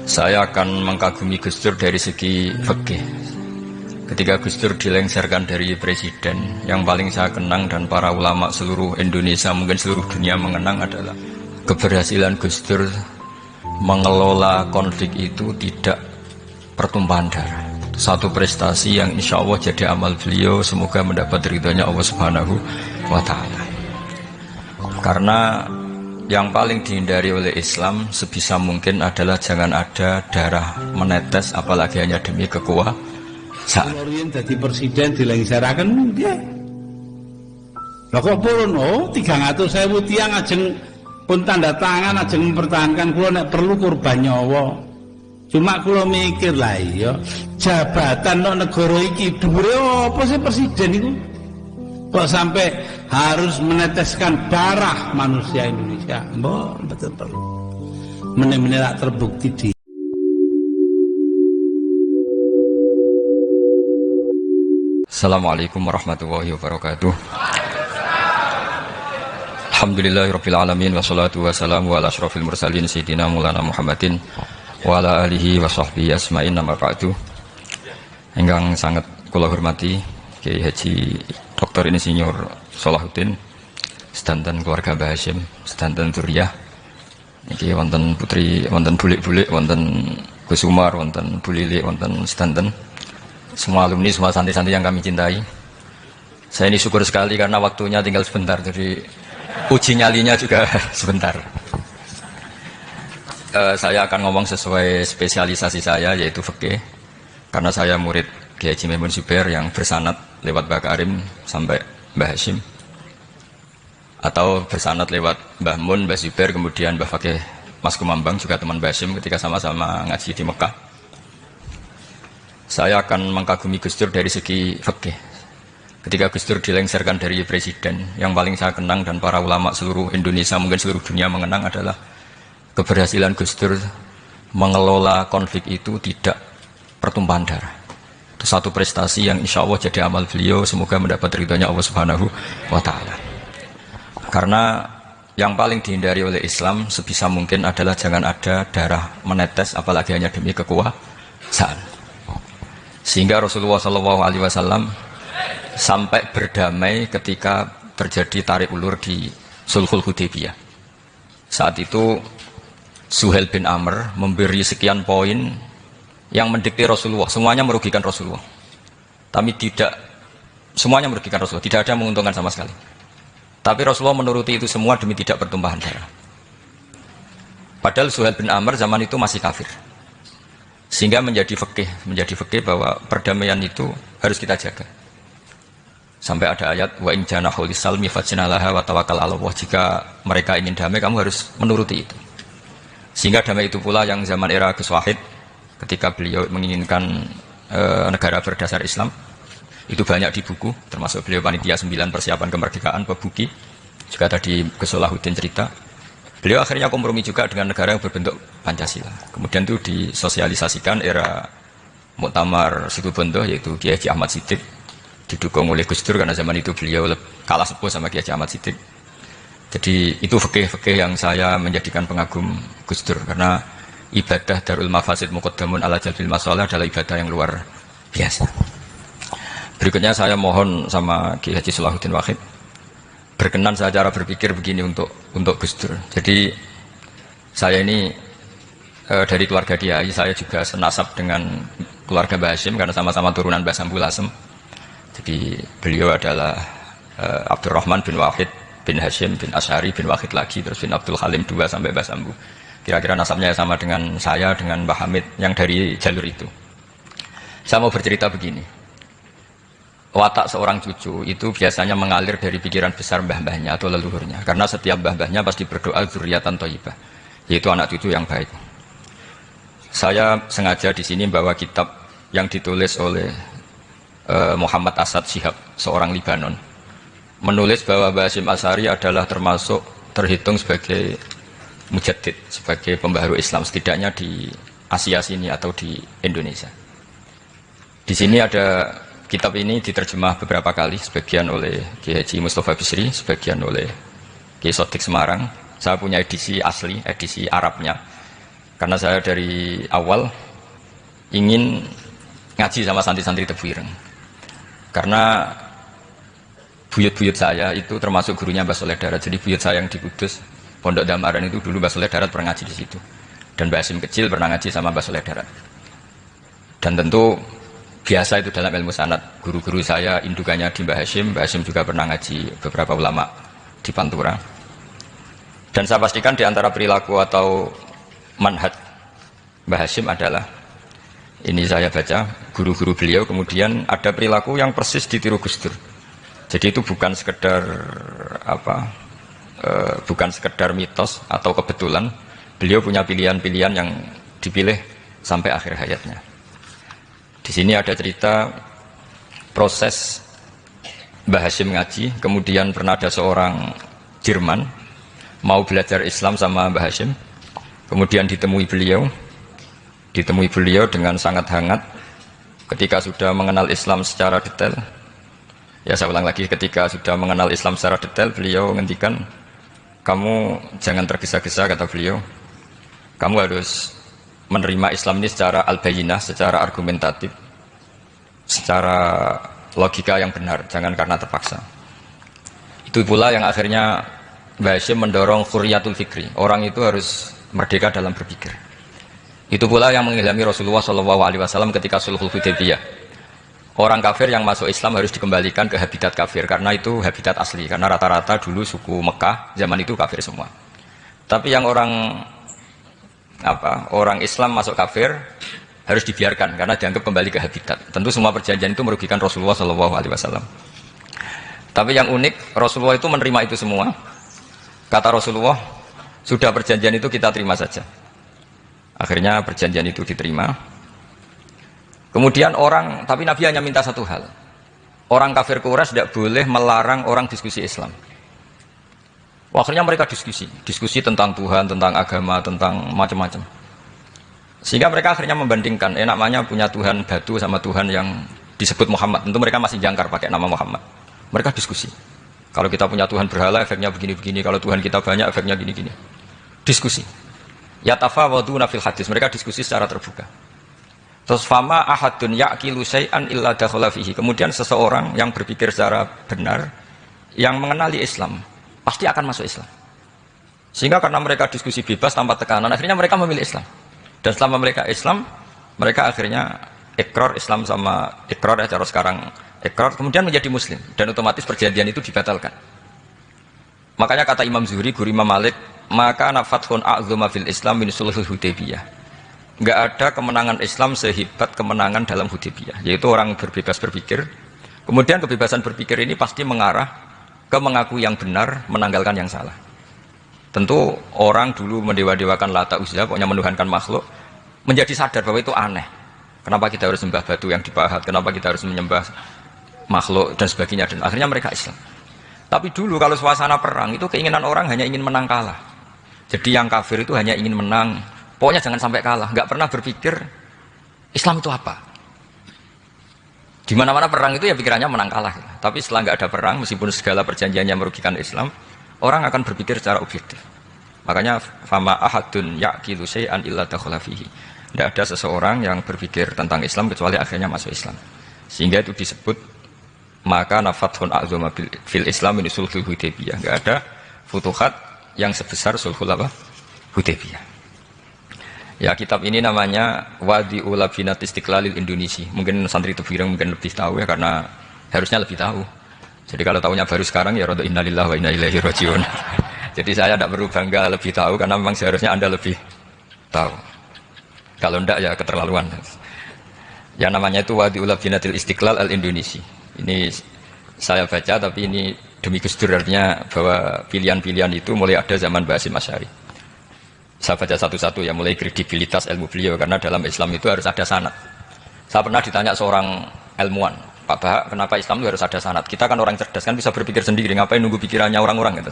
Saya akan mengkagumi Gus Dur dari segi fikih. Ketika Gus Dur dilengsarkan dari presiden, yang paling saya kenang dan para ulama seluruh Indonesia, mungkin seluruh dunia mengenang adalah keberhasilan Gus Dur mengelola konflik itu tidak pertumpahan darah. Satu prestasi yang insya Allah jadi amal beliau, semoga mendapat ridhonya Allah Subhanahu wa Ta'ala. Karena yang paling dihindari oleh Islam sebisa mungkin adalah jangan ada darah menetes, apalagi hanya demi kekuasaan. Kalau jadi presiden dilengsarakan dia. Lah kok pun 300.000 tiang ajeng pun tanda tangan ajeng mempertahankan kula nek perlu kurban nyawa. Cuma kula mikir lah iya jabatan nek negara iki dhuwure apa sih presiden itu? Kok sampai harus meneteskan darah manusia Indonesia? Mbok betul perlu. Meneh-meneh tak terbukti di Assalamualaikum warahmatullahi wabarakatuh. Alhamdulillahirabbil alamin wassalatu wassalamu ala asyrofil mursalin sayyidina Maulana Muhammadin wa ala alihi wa sahbihi asma'in nama ba'du. Ingkang sangat kula hormati Kiai Haji Dr. Insinyur Salahuddin sedanten keluarga Mbah Hasyim, sedanten Dzurriyyah. Niki wonten putri, wonten bulik-bulik, wonten Gus Umar, wonten Bu Lili, wonten sedanten semua alumni, semua santri-santri yang kami cintai. Saya ini syukur sekali karena waktunya tinggal sebentar, jadi uji nyalinya juga sebentar. Saya akan ngomong sesuai spesialisasi saya, yaitu fikih. Karena saya murid Kiai Haji Maimun Zubair yang bersanad lewat Mbah Karim sampai Mbah Hasyim, atau bersanad lewat Mbah Mun, Mbah Zubair, kemudian Mbah Fakih Mas Kumambang juga teman Mbah Hasyim ketika sama-sama ngaji di Mekah. Saya akan mengkagumi Gus Dur dari segi fikih. Ketika Gus Dur dilengsarkan dari presiden, yang paling saya kenang dan para ulama seluruh Indonesia, mungkin seluruh dunia mengenang adalah keberhasilan Gus Dur mengelola konflik itu tidak pertumpahan darah. Itu satu prestasi yang insya Allah jadi amal beliau, semoga mendapat ridhonya Allah Subhanahu wa Ta'ala. Karena yang paling dihindari oleh Islam sebisa mungkin adalah jangan ada darah menetes, apalagi hanya demi kekuasaan. Sehingga Rasulullah SAW sampai berdamai ketika terjadi tarik ulur di Sulhul Hudaybiyah. Saat itu Suhail bin Amr memberi sekian poin yang mendikte Rasulullah, semuanya merugikan Rasulullah. Tapi tidak semuanya merugikan Rasulullah, tidak ada yang menguntungkan sama sekali. Tapi Rasulullah menuruti itu semua demi tidak pertumpahan darah. Padahal Suhail bin Amr zaman itu masih kafir. Sehingga menjadi fikih bahwa perdamaian itu harus kita jaga. Sampai ada ayat wa in janahu lisalmi fajnalaha wa tawakkal 'ala Allah, jika mereka ingin damai kamu harus menuruti itu. Sehingga damai itu pula yang zaman era Gus Wahid ketika beliau menginginkan negara berdasar Islam, itu banyak di buku, termasuk beliau panitia 9 persiapan kemerdekaan Pebuki, juga tadi Gus Salahuddin cerita. Beliau akhirnya kompromi juga dengan negara yang berbentuk Pancasila. Kemudian itu disosialisasikan era Muktamar Situbondo, yaitu Kiai Haji Ahmad Siddiq, didukung oleh Gus Dur karena zaman itu beliau kalah sepuh sama Kiai Haji Ahmad Siddiq. Jadi itu fikih-fikih yang saya menjadikan pengagum Gus Dur, karena ibadah Darul Mafasid Muqaddamun ala Jalbil Masalah adalah ibadah yang luar biasa. Berikutnya saya mohon sama Kiai Haji Salahuddin Wahid berkenan saya cara berpikir begini untuk Gus Dur. Jadi saya ini dari keluarga Kiai, saya juga senasab dengan keluarga Mbah Hasyim karena sama-sama turunan Mbah Sambul Asem. Jadi beliau adalah Abdurrahman bin Wahid bin Hasyim bin Asy'ari bin Wahid lagi, terus bin Abdul Halim 2 sampai Mbah Sambu. Kira-kira nasabnya sama dengan saya, dengan Mbah Hamid yang dari jalur itu. Saya mau bercerita begini. Watak seorang cucu itu biasanya mengalir dari pikiran besar mbah-mbahnya atau leluhurnya. Karena setiap mbah-mbahnya pasti berdoa dzurriyyatan thayyibah, yaitu anak cucu yang baik. Saya sengaja di sini bawa kitab yang ditulis oleh Muhammad Asad Shihab, seorang Libanon. Menulis bahwa Mbah Hasyim Asy'ari adalah terhitung sebagai mujaddid, sebagai pembaharu Islam, setidaknya di Asia sini atau di Indonesia. Di sini ada kitab ini diterjemah beberapa kali, sebagian oleh Kiai Haji Mustafa Bisri, sebagian oleh Kiai Sodik Semarang. Saya punya edisi asli, edisi Arabnya. Karena saya dari awal ingin ngaji sama santri-santri Tebu Ireng. Karena buyut-buyut saya itu termasuk gurunya Mbah Soleh Darat. Jadi buyut saya yang di Kudus, Pondok Damaran itu dulu Mbah Soleh Darat pernah ngaji di situ. Dan Mbah Hasyim kecil pernah ngaji sama Mbah Soleh Darat. Dan tentu biasa itu dalam ilmu sanad. Guru-guru saya indukannya di Mbah Hasyim juga pernah ngaji beberapa ulama di Pantura. Dan saya pastikan di antara perilaku atau manhaj Mbah Hasyim adalah, ini saya baca guru-guru beliau, kemudian ada perilaku yang persis ditiru Gus Dur. Jadi itu bukan sekedar bukan sekedar mitos atau kebetulan. Beliau punya pilihan-pilihan yang dipilih sampai akhir hayatnya. Di sini ada cerita proses Mbah Hasyim ngaji, kemudian pernah ada seorang Jerman mau belajar Islam sama Mbah Hasyim, kemudian ditemui beliau dengan sangat hangat. Ketika sudah mengenal Islam secara detail, ya saya ulang lagi, ketika sudah mengenal Islam secara detail, beliau menghentikan, kamu jangan tergesa-gesa, kata beliau, kamu harus menerima Islam ini secara al-bayyinah, secara argumentatif, secara logika yang benar, jangan karena terpaksa. Itu pula yang akhirnya Mbah Hasyim mendorong khurriyatul fikri, orang itu harus merdeka dalam berpikir. Itu pula yang mengilhami Rasulullah SAW ketika Sulhul Hudaybiyah. Orang kafir yang masuk Islam harus dikembalikan ke habitat kafir, karena itu habitat asli, karena rata-rata dulu suku Mekah zaman itu kafir semua. Tapi yang orang Islam masuk kafir harus dibiarkan karena dianggap kembali ke habitat. Tentu semua perjanjian itu merugikan Rasulullah SAW. Tapi yang unik, Rasulullah itu menerima itu semua. Kata Rasulullah, sudah perjanjian itu kita terima saja. Akhirnya perjanjian itu diterima. Kemudian tapi Nabi hanya minta satu hal. Orang kafir Quraisy tidak boleh melarang orang diskusi Islam. Akhirnya mereka diskusi tentang Tuhan, tentang agama, tentang macam-macam. Sehingga mereka akhirnya membandingkan, namanya punya Tuhan batu sama Tuhan yang disebut Muhammad. Tentu mereka masih jangkar pakai nama Muhammad. Mereka diskusi. Kalau kita punya Tuhan berhala, efeknya begini-begini. Kalau Tuhan kita banyak, efeknya gini-gini. Diskusi. Yatafawaduna fil hadis. Mereka diskusi secara terbuka. Terus fama ahadun yaqilu syai'an illa dakhala fihi. Kemudian seseorang yang berpikir secara benar, yang mengenali Islam, pasti akan masuk Islam. Sehingga karena mereka diskusi bebas tanpa tekanan, akhirnya mereka memilih Islam. Dan selama mereka Islam, mereka akhirnya ikrar Islam sama ikrar ya cara sekarang ikrar, kemudian menjadi Muslim. Dan otomatis perjanjian itu dibatalkan. Makanya kata Imam Zuhri, guru Imam Malik, maka nafathun a'zuma fil Islam min sulhul Hudaybiyah. Enggak ada kemenangan Islam sehebat kemenangan dalam Hudaybiyah, yaitu orang berbebas berpikir. Kemudian kebebasan berpikir ini pasti mengarah ke mengakui yang benar, menanggalkan yang salah. Tentu orang dulu mendewa-dewakan Lata Uzza, pokoknya menuhankan makhluk, menjadi sadar bahwa itu aneh. Kenapa kita harus sembah batu yang dipahat? Kenapa kita harus menyembah makhluk dan sebagainya? Dan akhirnya mereka Islam. Tapi dulu kalau suasana perang itu keinginan orang hanya ingin menang kalah. Jadi yang kafir itu hanya ingin menang. Pokoknya jangan sampai kalah. Nggak pernah berpikir Islam itu apa. Di mana-mana perang itu ya pikirannya menang kalah. Tapi setelah nggak ada perang, meskipun segala perjanjiannya merugikan Islam, orang akan berpikir secara objektif. Makanya fama ahadun yaqilu syai'an illa dakhala fihi. Tidak ada seseorang yang berpikir tentang Islam kecuali akhirnya masuk Islam. Sehingga itu disebut maka nafathun a'zama fil Islam min sulhul Hudaybiyah. Enggak ada futuhat yang sebesar sulhul Hudaybiyah. Ya, kitab ini namanya Wadi'ul Labinat Istiqlalil Indonesia. Mungkin santri Tebu Ireng mungkin lebih tahu ya, karena harusnya lebih tahu. Jadi kalau tahunya baru sekarang ya rada innalillahi wa inna ilaihi rajiun. Jadi saya tidak perlu bangga lebih tahu, karena memang seharusnya Anda lebih tahu. Kalau tidak ya keterlaluan. Ya namanya itu Wadi'ul Labinatil Istiqlal al-Indonesia. Ini saya baca, tapi ini demi Gus Dur, artinya bahwa pilihan-pilihan itu mulai ada zaman Mbah Hasyim Asy'ari. Saya baca satu-satu ya, mulai kredibilitas ilmu beliau, karena dalam Islam itu harus ada sanad. Saya pernah ditanya seorang ilmuwan, Pak Bahak, kenapa Islam itu harus ada sanad? Kita kan orang cerdas, kan bisa berpikir sendiri, ngapain nunggu pikirannya orang-orang gitu.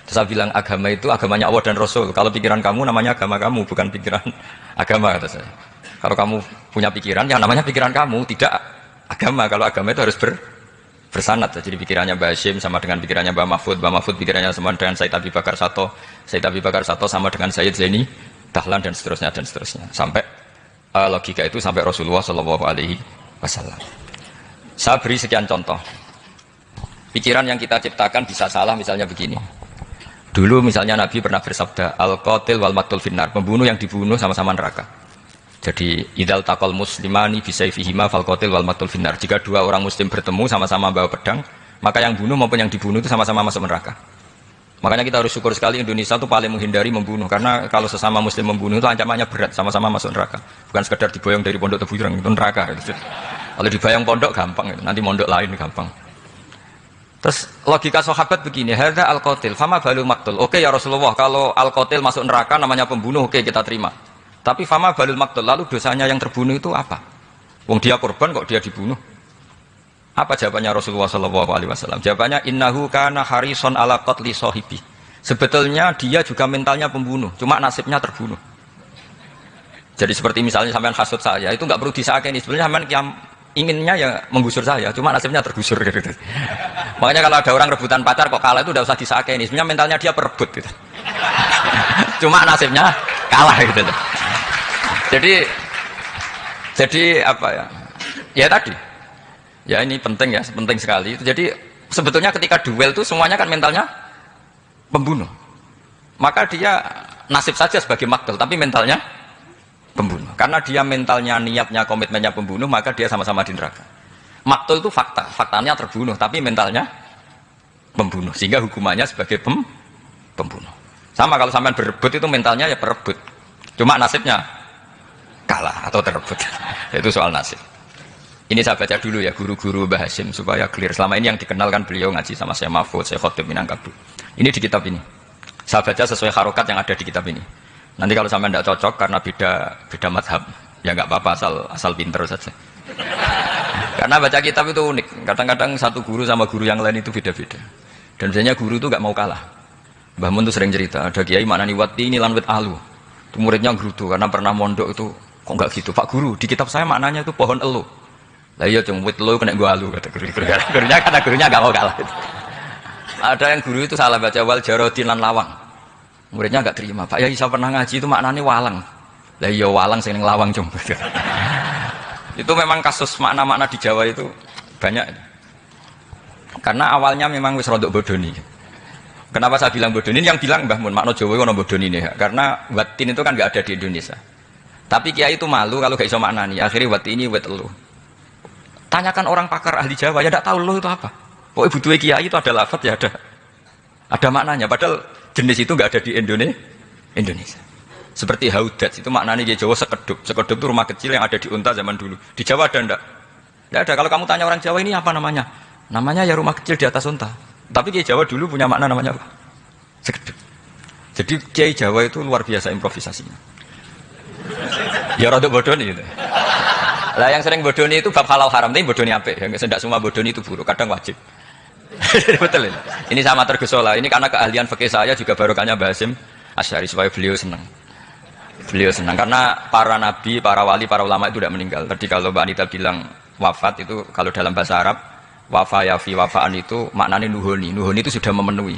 Terus saya bilang, agama itu agamanya Allah dan Rasul. Kalau pikiran kamu namanya agama kamu, bukan pikiran agama, kata saya. Kalau kamu punya pikiran, yang namanya pikiran kamu, tidak agama. Kalau agama itu harus bersanad. Jadi pikirannya Mbah Hasyim sama dengan pikirannya Mbah Mahfud pikirannya sama dengan Said Abi Bakar Sato, Said Abi Bakar Sato sama dengan Sayyid Zaini Dahlan dan seterusnya sampai logika itu sampai Rasulullah Shallallahu Alaihi Wasallam. Saya beri sekian contoh. Pikiran yang kita ciptakan bisa salah, misalnya begini. Dulu misalnya Nabi pernah bersabda, al-qatil wal maqtul finnar, pembunuh yang dibunuh sama-sama neraka. Jadi idal taqal muslimani bisayfihima fal qatil wal maqtul finnar. Jika dua orang muslim bertemu sama-sama bawa pedang, maka yang bunuh maupun yang dibunuh itu sama-sama masuk neraka. Makanya kita harus syukur sekali Indonesia itu paling menghindari membunuh, karena kalau sesama muslim membunuh itu ancamannya berat, sama-sama masuk neraka. Bukan sekedar diboyong dari pondok Tebu Ireng, itu neraka. Kalau dibayang pondok gampang, nanti pondok lain gampang. Terus logika sahabat begini, hadza al-qatil fama balul maqtul. Oke ya Rasulullah, kalau al-qatil masuk neraka namanya pembunuh, oke kita terima. Tapi fama balul maqtul, lalu dosanya yang terbunuh itu apa? Wong dia korban kok dia dibunuh? Apa jawabannya Rasulullah sallallahu alaihi wasallam? Jawabannya innahu kana harison ala qatli sahibi. Sebetulnya dia juga mentalnya pembunuh, cuma nasibnya terbunuh. Jadi seperti misalnya sampean hasud saya, itu enggak perlu disakeni. Sebenarnya sampean yang inginnya ya menggusur saya, cuma nasibnya tergusur gitu. Makanya kalau ada orang rebutan pacar kok kalah itu udah usah disakeni. Sebenarnya mentalnya dia perebut gitu. Cuma nasibnya kalah gitu. Jadi apa ya? Ya tadi. Ya ini penting ya, penting sekali. Jadi sebetulnya ketika duel itu semuanya kan mentalnya pembunuh. Maka dia nasib saja sebagai maktul, tapi mentalnya pembunuh. Karena dia mentalnya, niatnya, komitmennya pembunuh, maka dia sama-sama di neraka. Maktul itu fakta, faktanya terbunuh, tapi mentalnya pembunuh. Sehingga hukumannya sebagai pembunuh. Sama kalau sampean berebut itu mentalnya ya perebut. Cuma nasibnya kalah atau terebut. Itu soal nasib. Ini saya baca dulu ya guru-guru Mbah Hasyim supaya clear. Selama ini yang dikenalkan beliau ngaji sama saya Mahfud, saya Khotib Minangkabau. Ini di kitab ini. Saya baca sesuai harokat yang ada di kitab ini. Nanti kalau sampai tidak cocok karena beda madhab, ya nggak apa-apa asal pinter saja. Karena baca kitab itu unik. Kadang-kadang satu guru sama guru yang lain itu beda-beda. Dan biasanya guru itu nggak mau kalah. Mbah Mun tuh sering cerita, ada kiai maknani wati ini lan wit alu. Itu muridnya gerutu karena pernah mondok itu kok nggak gitu. Pak guru, di kitab saya maknanya itu pohon elu. Lah iya cung wit elu kena gua alu kata guru. Gurunya karena gurunya nggak mau kalah. Ada yang guru itu salah baca wal jarodin lan lawang. Muridnya nggak terima. Pak ya saya pernah ngaji itu maknanya walang. Lah iya walang sing lawang cung. Itu memang kasus makna-makna di Jawa itu banyak. Karena awalnya memang wis rodok bodoni. Kenapa saya bilang bodoni? Yang bilang Mbah Mun makna Jawa ono bodoni nih. Karena watin itu kan nggak ada di Indonesia. Tapi kiai itu malu kalau gak iso maknani. Akhirnya wati ini wet elu. Tanyakan orang pakar ahli Jawa ya tidak tahu lo itu apa. Pokoknya butuh kiai itu ada lafaz ya ada maknanya. Padahal jenis itu nggak ada di Indonesia. Seperti haudat itu maknanya di Jawa sekedup. Sekedup itu rumah kecil yang ada di unta zaman dulu. Di Jawa ada enggak? Tidak ada. Kalau kamu tanya orang Jawa ini apa namanya? Namanya ya rumah kecil di atas unta. Tapi kiai Jawa dulu punya makna namanya apa? Sekedup. Jadi kiai Jawa itu luar biasa improvisasinya. Ya rada bodoni gitu. Lah yang sering bodoni itu bab halal haram, tapi bodoni apik. Yang tidak semua bodoni itu buruk, kadang wajib. Betul ini. Ini sama tergesola. Ini karena keahlian fikih saya juga barokahnya Mbah Hasyim Asy'ari supaya beliau senang. Beliau senang karena para nabi, para wali, para ulama itu tidak meninggal. Tadi kalau Mbak Anita bilang wafat itu kalau dalam bahasa Arab wafa yafi wafaan itu maknanya nuhoni. Nuhoni itu sudah memenuhi.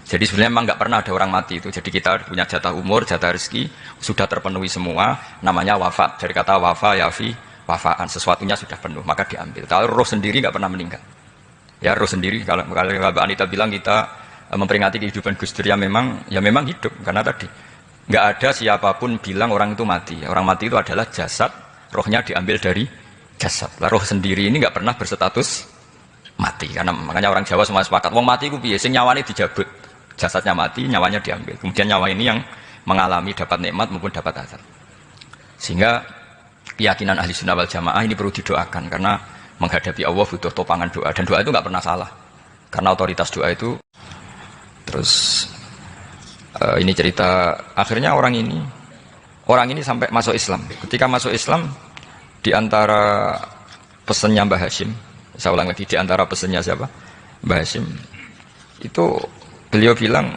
Jadi sebenarnya memang nggak pernah ada orang mati itu. Jadi kita punya jatah umur, jatah rezeki sudah terpenuhi semua. Namanya wafat. Dari kata wafa yafi wafaan, sesuatunya sudah penuh maka diambil. Kalau roh sendiri nggak pernah meninggal. Ya roh sendiri kalau Mbak Anita bilang kita memperingati kehidupan Gus Dur ya memang hidup karena tadi nggak ada siapapun bilang orang itu mati. Orang mati itu adalah jasad, rohnya diambil dari jasad. Lah roh sendiri ini nggak pernah berstatus mati karena makanya orang Jawa semua sepakat wong mati ku piye sing nyawane dijabut. Jasadnya mati, nyawanya diambil. Kemudian nyawa ini yang mengalami dapat nikmat maupun dapat azab. Sehingga keyakinan ahli sunnah wal jamaah ini perlu didoakan karena menghadapi Allah butuh topangan doa dan doa itu nggak pernah salah karena otoritas doa itu. Terus ini cerita akhirnya orang ini sampai masuk Islam. Ketika masuk Islam di antara pesannya Mbah Hasyim, saya ulang lagi di antara pesannya siapa? Mbah Hasyim itu beliau bilang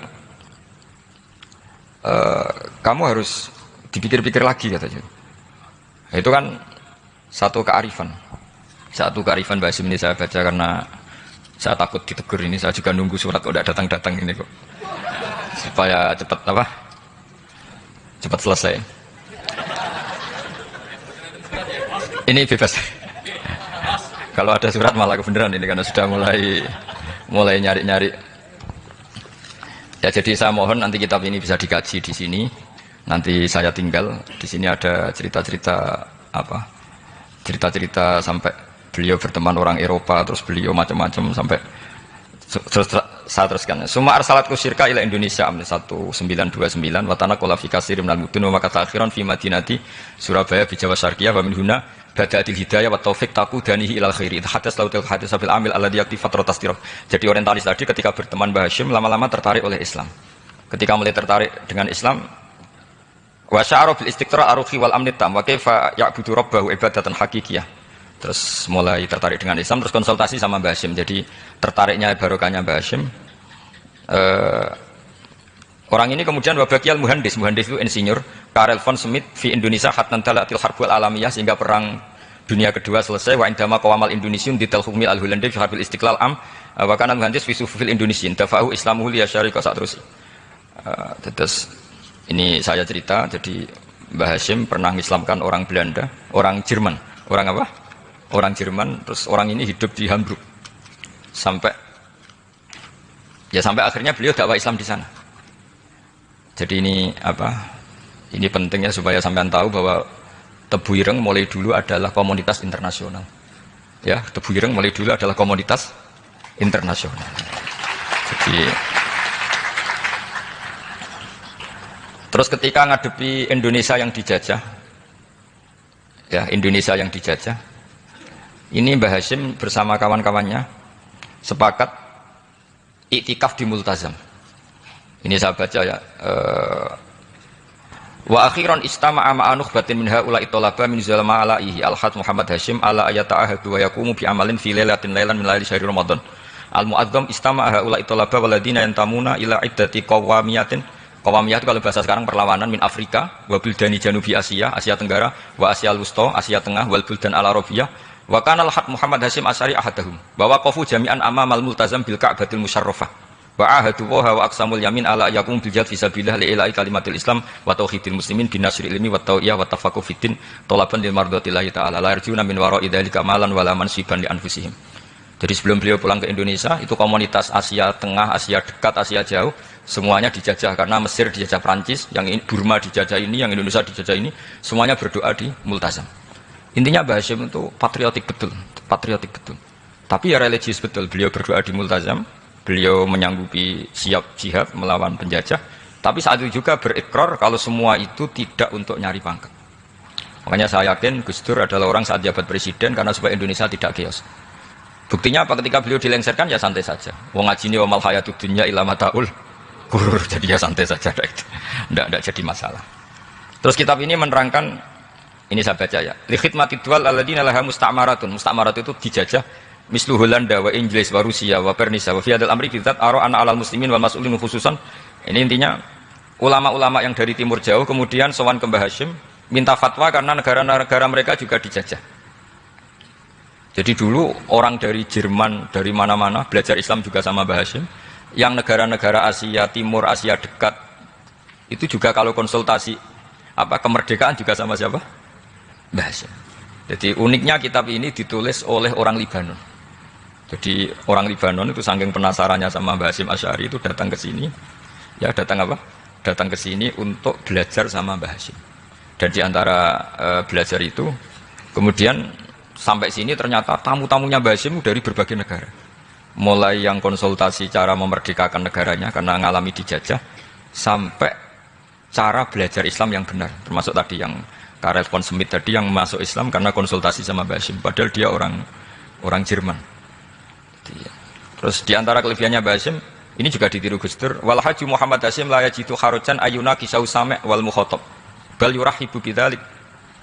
kamu harus dipikir-pikir lagi katanya. Itu kan satu kearifan Mbah Hasyim ini saya baca karena saya takut ditegur ini. Saya juga nunggu surat kok tidak datang-datang ini kok supaya cepat apa cepat selesai. Ini bebas. Kalau ada surat malah kebenaran ini karena sudah mulai nyari-nyari. Ya jadi saya mohon nanti kitab ini bisa dikaji di sini. Nanti saya tinggal di sini ada cerita-cerita apa? Cerita-cerita sampai beliau berteman orang Eropa, terus beliau macam-macam sampai saya teruskan. Suma arsalatku syirka ila Indonesia amni 1929 watana qala fi katsir minal mudun wa makata akhiran fi madinati Surabaya bi Jawa Syarqiyah wa min huna badatil hidayah wa taufik taqudanihi ilal khairi. Hadas lautil hadis bil amil alladhi yakti fatratas tirah. Jadi orientalis tadi ketika berteman Mbah Hasyim lama-lama tertarik oleh Islam. Ketika mulai tertarik dengan Islam wa sya'ara bil istiqra aruhi wal amni tam wa kaifa ya'budu rabbahu ibadatan haqiqiyah. Terus mulai tertarik dengan Islam, terus konsultasi sama Mbah Hasyim. Jadi tertariknya barokahnya Mbah Hasyim. Orang ini kemudian wabakiyal muhandis itu insinyur Karel von Schmidt fi Indonesia hatnan talatil harbul alamiyah sehingga perang dunia kedua selesai wa indama qawamal indonesiun dital hukmil al hulandi fi harbil istiqlal am wa kana muhandis fi sufufil indonesian dafahu islamuhu li syarika sak terus. Terus ini saya cerita, jadi Mbah Hasyim pernah mengislamkan orang Belanda, orang Jerman. Orang apa? Orang Jerman, terus orang ini hidup di Hamburg sampai akhirnya beliau dakwah Islam di sana. Jadi ini apa? Ini pentingnya supaya sampean tahu bahwa Tebu Ireng mulai dulu adalah komunitas internasional. Ya, Tebu Ireng mulai dulu adalah komunitas internasional. Jadi terus ketika ngadepi Indonesia yang dijajah, ya Indonesia yang dijajah, ini Mbah Hasyim bersama kawan-kawannya sepakat iktikaf di Multazam. Ini saya baca ya. Wa akhiran istama'a ma'a nukhbatin min haula'i talaba min zalama alaihi al-had Muhammad Hasyim ala ayata'ahadu wa yaqumu bi amalin fi lailatin lailan min laili syahri Ramadan. Al-mu'azzam istama'a haula'i talaba waladina yantamuna ila iddati qawamiyatin. Qawamiyah itu kalau bahasa sekarang perlawanan min Afrika wa bildani janubi Asia, Asia Tenggara, wa Asia Wusta, Asia Tengah, wal buldan al-Arabiyah. Wa kana al-had Muhammad Hasyim Asy'ari ahadahum. Wa waqafu jami'an amamal multazam bil Ka'batil musyarrafah. Wa ahadu wa aqsamul yamin ala yakum bil jihad fi sabilillah li ilahi kalimatil Islam wa tauhidil muslimin bin nasril ilmi wa tawiyah wa tafaqquh fiddin talaban lil mardatillahi ta'ala la yarjuna min wara'i dzalika malan wala mansiban li anfusihim. Jadi sebelum beliau pulang ke Indonesia, itu komunitas Asia Tengah, Asia dekat, Asia jauh, semuanya dijajah karena Mesir dijajah Prancis, yang Burma dijajah ini, yang Indonesia dijajah ini, semuanya berdoa di Multazam. Intinya Mbah Hasyim itu patriotik betul. Tapi ya religius betul. Beliau berdoa di Multazam, beliau menyanggupi siap jihad melawan penjajah, tapi saat itu juga berikrar kalau semua itu tidak untuk nyari pangkat. Makanya saya yakin Gus Dur adalah orang saat jabat presiden karena supaya Indonesia tidak chaos. Buktinya apa? Ketika beliau dilengserkan ya santai saja. Wong ngajine wa mal hayatud dunya illa mataul ghurur. Jadi ya santai saja itu. Enggak jadi masalah. Terus kitab ini menerangkan, ini saya baca ya. Li khidmatid dual alladziina laha musta'maratun. Musta'marat itu dijajah mislu Holanda wa Inggris wa Rusia wa Pernisia wa fi hadzal amri bidzat ara ana 'alal muslimin wal mas'ulin khususan. Ini intinya ulama-ulama yang dari timur jauh kemudian sowan ke Mbah Hasyim minta fatwa karena negara-negara mereka juga dijajah. Jadi dulu orang dari Jerman, dari mana-mana belajar Islam juga sama Mbah Hasyim. Yang negara-negara Asia Timur, Asia dekat itu juga kalau konsultasi kemerdekaan juga sama siapa? Mbah Hasyim. Jadi uniknya kitab ini ditulis oleh orang Libanon. Jadi orang Libanon itu saking penasarannya sama Mbah Hasyim Asy'ari itu datang ke sini. Ya datang ke sini untuk belajar sama Mbah Hasyim. Dan di antara belajar itu kemudian sampai sini ternyata tamu-tamunya Mbah Hasyim dari berbagai negara. Mulai yang konsultasi cara memerdekakan negaranya karena mengalami dijajah, sampai cara belajar Islam yang benar. Termasuk tadi yang Karel von Schmidt tadi yang masuk Islam karena konsultasi sama Mbah Hasyim. Padahal dia orang Jerman. Terus di antara kelebihannya Mbah Hasyim, ini juga ditiru Gus Dur. Wal haji Muhammad Hasyim la yajidu kharojan ayuna kisau same' wal mukhatab. Bal yurahibu bidzalik.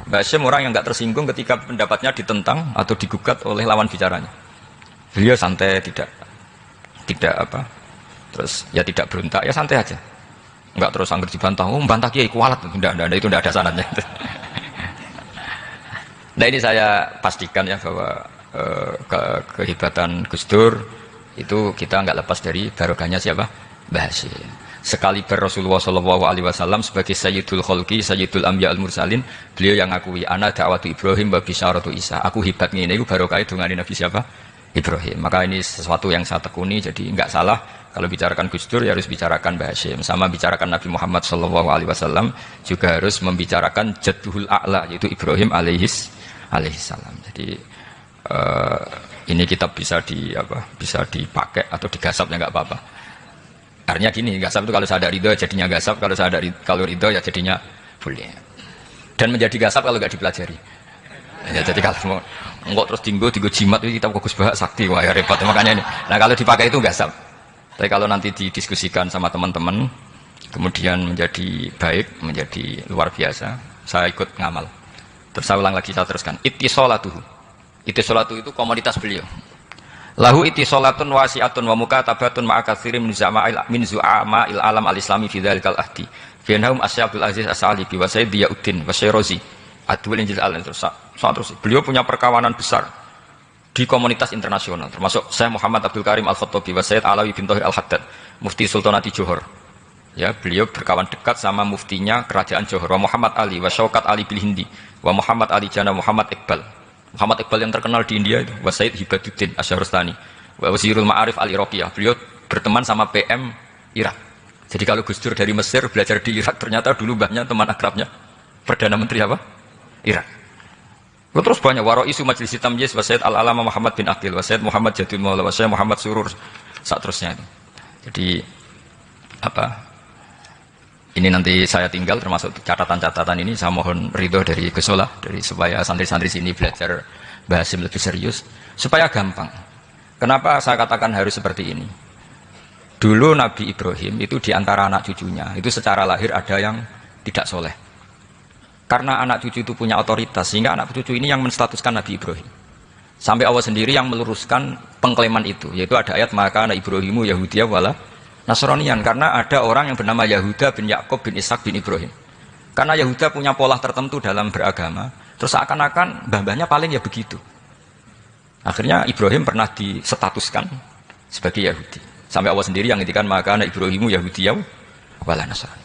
Mbah Hasyim orang yang enggak tersinggung ketika pendapatnya ditentang atau digugat oleh lawan bicaranya. Beliau santai, tidak terus ya tidak berontak, ya santai aja. Enggak terus angger dibantah, bantah kiai kualat, itu enggak ada sanadnya. Nah ini saya pastikan ya bahwa kehebatan Gus Dur itu kita enggak lepas dari barokahnya siapa? Mbah Hasyim. sekaliber Rasulullah Shallallahu Alaihi Wasallam sebagai Sayyidul Khalqi, Sayyidul Anbiya al Mursalin, beliau yang ngakui ana da'watu Ibrahim wa bisyaratu Isa. Aku hebat ngene iku barokah dongane Nabi siapa? Ibrahim. Maka ini sesuatu yang saya tekuni, jadi enggak salah kalau bicarakan Gus Dur ya harus bicarakan Mbah Hasyim. Sama bicarakan Nabi Muhammad Shallallahu Alaihi Wasallam juga harus membicarakan Jadduhul A'la yaitu Ibrahim alaihissalam. Jadi ini kitab bisa dipakai atau digasap ya nggak apa-apa. Artinya gini, gasap itu kalau saya ada ridho jadinya gasap, kalau ridho ya jadinya boleh. Dan menjadi gasap kalau nggak dipelajari. Ya, jadi kalau mau enggak terus tinggo jimat itu kita fokus bahas sakti, wah ya repot makanya ini. Nah kalau dipakai itu gasap. Tapi kalau nanti didiskusikan sama teman-teman, kemudian menjadi baik, menjadi luar biasa, saya ikut ngamal. Terus saya ulang lagi, saya teruskan. Ittisolatuhu. Ittisolatu itu komoditas beliau. Lahu ittisolatun wasi'atun wa mukatabatun ma'akatsirin min zu'ama'il alam al-islami fi dzalikal ahdi. Fianhum Asy'abul Aziz As-Salibi wa Sayyid Diyauddin wa Syairozi. Adwil Injil al-Terus. Beliau punya perkawanan besar di komunitas internasional, termasuk Syekh Muhammad Abdul Karim Al-Khattabi wa Sayyid Alawi bin Thahir Al-Haddad, Mufti Sultanati Johor. Ya, beliau berkawan dekat sama muftinya kerajaan Johor, wa Muhammad Ali wa Syaukat Ali bil Hindi, wa Muhammad Ali Jana Muhammad Iqbal. Muhammad Iqbal yang terkenal di India itu, wa Sayyid Hibaduddin Asy-Syahrastani, wa Wazirul Ma'arif Al-Iraqiyah. Beliau berteman sama PM Irak. Jadi kalau Gus Dur dari Mesir belajar di Irak, ternyata dulu mbahnya teman akrabnya Perdana Menteri apa? Irak. Terus banyak waroisu Majlis Tamyiz wa Sayyid Al-Alama Muhammad bin Aqil wa Sayyid Muhammad Jadul Maula wa Sayyid Muhammad Surur saat terusnya itu. Jadi ini nanti saya tinggal termasuk catatan-catatan ini, saya mohon ridho dari Gus Solah, dari supaya santri-santri sini belajar Mbah Hasyim lebih serius supaya gampang. Kenapa saya katakan harus seperti ini? Dulu Nabi Ibrahim itu diantara anak cucunya itu secara lahir ada yang tidak soleh. Karena anak cucu itu punya otoritas, sehingga anak cucu ini yang menstatuskan Nabi Ibrahim. Sampai Allah sendiri yang meluruskan pengklaiman itu, yaitu ada ayat maka anak Ibrahimu Yahudiyah wala Nasranian, karena ada orang yang bernama Yahuda bin Yakub bin Ishak bin Ibrahim. Karena Yahuda punya pola tertentu dalam beragama, terus seakan-akan mbah-mbahnya paling ya begitu. Akhirnya Ibrahim pernah disetatuskan sebagai Yahudi. Sampai Allah sendiri yang ngintikan maka anak Ibrahimu Yahudiyah wala Nasranian.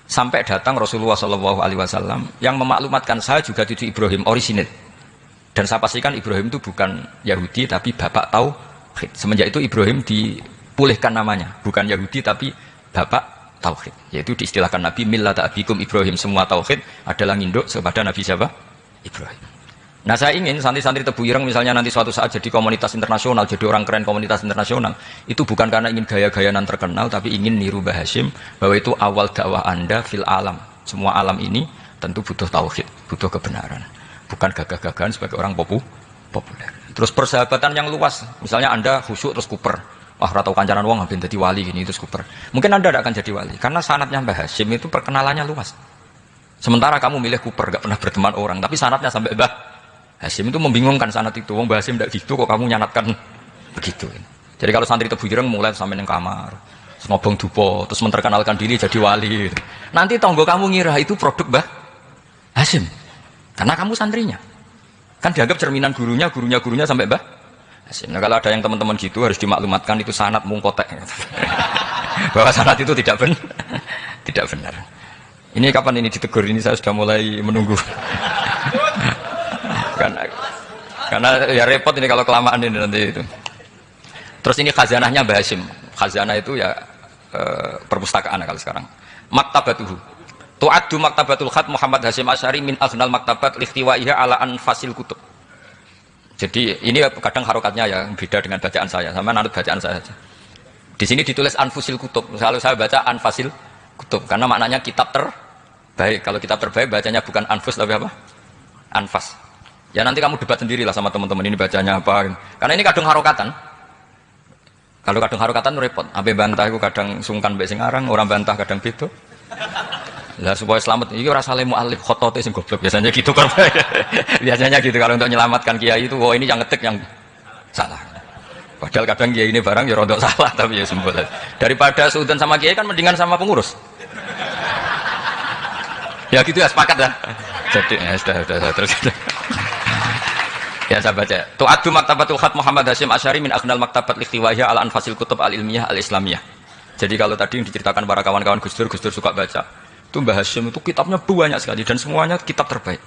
Sampai datang Rasulullah SAW yang memaklumatkan saya juga cucu Ibrahim orisinil. Dan saya pastikan Ibrahim itu bukan Yahudi tapi bapak tauhid. Semenjak itu Ibrahim dipulihkan namanya, bukan Yahudi tapi bapak tauhid. Yaitu diistilahkan Nabi millata abikum Ibrahim, semua tauhid adalah nginduk kepada Nabi siapa? Ibrahim. Nah saya ingin santri-santri Tebu Ireng misalnya nanti suatu saat jadi komunitas internasional, jadi orang keren komunitas internasional, itu bukan karena ingin gaya-gayaan terkenal, tapi ingin niru Mbah Hasyim bahwa itu awal dakwah Anda fil alam. Semua alam ini tentu butuh tauhid, butuh kebenaran, bukan gagah-gagahan sebagai orang populer. Terus persahabatan yang luas, misalnya Anda khusyuk terus kuper, wah ratau kancaran wong habis jadi wali gini terus kuper. Mungkin Anda tidak akan jadi wali karena sanadnya Mbah Hasyim itu perkenalannya luas. Sementara kamu milih kuper, gak pernah berteman orang, tapi sanadnya sampai Mbah Hasyim itu membingungkan sanad itu. Wong Mbah Hasyim tidak gitu kok kamu nyanatkan begitu. Jadi kalau santri Tebu Ireng mulai sampai neng kamar, ngobong dupo, terus memperkenalkan diri jadi wali. Nanti tonggo kamu ngira itu produk Mbah Hasyim, karena kamu santrinya. Kan dianggap cerminan gurunya sampai Mbah Hasyim. Nah kalau ada yang teman-teman gitu harus dimaklumatkan itu sanad mungkotek. Bahwa sanad itu tidak benar. Ini kapan ini ditegur? Ini saya sudah mulai menunggu. Karena ya repot ini kalau kelamaan ini nanti itu. Terus ini khazanahnya Mbah Hasyim. Khazanah itu ya perpustakaan kalau sekarang. Maktabatuhu. Tu'addu maktabatul khat Muhammad Hasyim Asy'ari min aghnal maktabat lihtiwaiha ala anfasil kutub. Jadi ini kadang harokatnya ya beda dengan bacaan saya, sama nanti bacaan saya saja. Di sini ditulis anfusil kutub. Kalau saya baca anfasil kutub karena maknanya kitab terbaik. Kalau kitab terbaik bacanya bukan anfus tapi apa? Anfas. Ya nanti kamu debat sendirilah sama teman-teman ini bacanya apa. Karena ini kadang harokatan. Kalau kadang harokatan repot. Sampai bantah itu kadang sungkan mbek sing aran, orang bantah kadang gitu. Lah supaya selamat iki ora saleh mualif khotote sing goblok biasanya gitu kan. Biasanya gitu kalau untuk menyelamatkan kiai itu ini yang ngetik yang salah. Padahal kadang kiai ini barang ya rodok salah tapi ya sembol. Daripada suudzon sama kiai kan mendingan sama pengurus. Ya gitu ya sepakat ya. Jadi ya sudah terus. Ya saya baca. Tu'addu maktabatul khat Muhammad Hasyim Asy'ari min aghnal maktabat lihtiwaiha ala anfasil kutub al-ilmiyah al-islamiyah. Jadi kalau tadi yang diceritakan para kawan-kawan Gus Dur suka baca. Itu Mbah Hashim itu kitabnya banyak sekali dan semuanya kitab terbaik.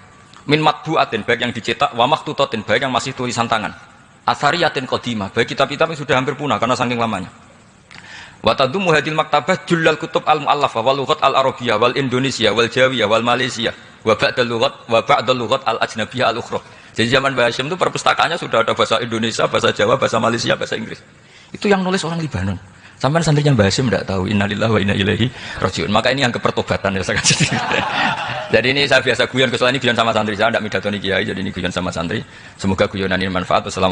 Min matbu'atin baik yang dicetak, wa maktutatin baik yang masih tulisan tangan. Asariyatin qadimah baik kitab-kitab yang sudah hampir punah karena saking lamanya. Wa tadummu hadil maktabah jullal kutub al-mu'allafah wal lughat al-arabiyyah wal indonesia wal jawiyah wal malaysia wa ba'dal lughat al-ajnabiyyah al-ukhra. Jadi zaman Mbah Hashim itu perpustakaannya sudah ada bahasa Indonesia, bahasa Jawa, bahasa Malaysia, bahasa Inggris. Itu yang nulis orang Libanon. Sampai santrinya Mbah Hashim tidak tahu innalillahi wa inna ilaihi rajiun. Maka ini yang kepertobatan ya saya. Jadi ini saya biasa guyon, kecuali ini guyon sama santri, saya tidak midatoni kiai, jadi ini guyon sama santri. Semoga guyonan ini manfaat. Wassalamualaikum.